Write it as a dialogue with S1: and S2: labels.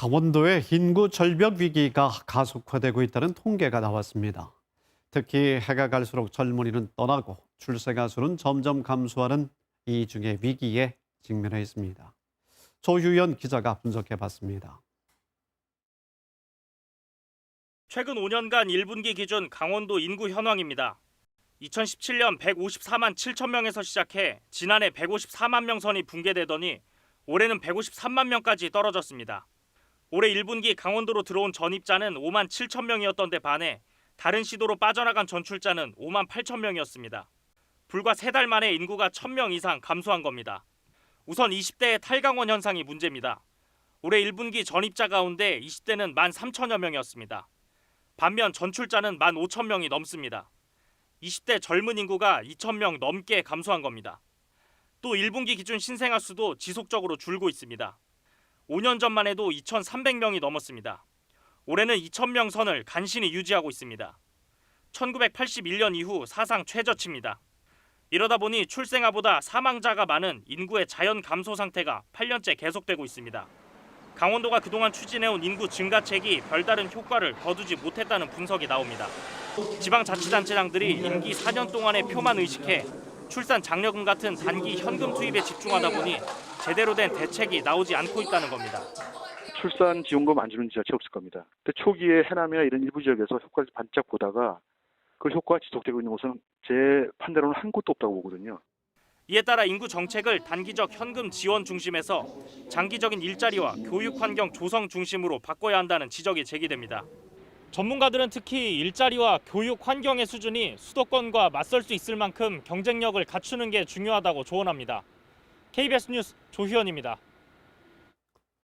S1: 강원도의 인구 절벽 위기가 가속화되고 있다는 통계가 나왔습니다. 특히 해가 갈수록 젊은이는 떠나고 출생아 수는 점점 감소하는 이 중의 위기에 직면해 있습니다. 조유연 기자가 분석해봤습니다.
S2: 최근 5년간 1분기 기준 강원도 인구 현황입니다. 2017년 154만 7천 명에서 시작해 지난해 154만 명 선이 붕괴되더니 올해는 153만 명까지 떨어졌습니다. 올해 1분기 강원도로 들어온 전입자는 5만 7천 명이었던 데 반해 다른 시도로 빠져나간 전출자는 5만 8천 명이었습니다. 불과 3달 만에 인구가 1,000명 이상 감소한 겁니다. 우선 20대의 탈강원 현상이 문제입니다. 올해 1분기 전입자 가운데 20대는 1만 3천여 명이었습니다. 반면 전출자는 1만 5천 명이 넘습니다. 20대 젊은 인구가 2천 명 넘게 감소한 겁니다. 또 1분기 기준 신생아 수도 지속적으로 줄고 있습니다. 5년 전만 해도 2,300명이 넘었습니다. 올해는 2,000명 선을 간신히 유지하고 있습니다. 1981년 이후 사상 최저치입니다. 이러다 보니 출생아보다 사망자가 많은 인구의 자연 감소 상태가 8년째 계속되고 있습니다. 강원도가 그동안 추진해온 인구 증가책이 별다른 효과를 거두지 못했다는 분석이 나옵니다. 지방자치단체장들이 임기 4년 동안의 표만 의식해 출산 장려금 같은 단기 현금 투입에 집중하다 보니 제대로 된 대책이 나오지 않고 있다는 겁니다.
S3: 출산 지원금 안 주는 지자체 없을 겁니다. 근데 초기에 해남이나 이런 일부 지역에서 효과를 반짝 보다가 그 효과가 지속되고 있는 곳은 제 판단으로는 한 곳도 없다고 보거든요.
S2: 이에 따라 인구 정책을 단기적 현금 지원 중심에서 장기적인 일자리와 교육 환경 조성 중심으로 바꿔야 한다는 지적이 제기됩니다. 전문가들은 특히 일자리와 교육 환경의 수준이 수도권과 맞설 수 있을 만큼 경쟁력을 갖추는 게 중요하다고 조언합니다. KBS 뉴스 조희연입니다.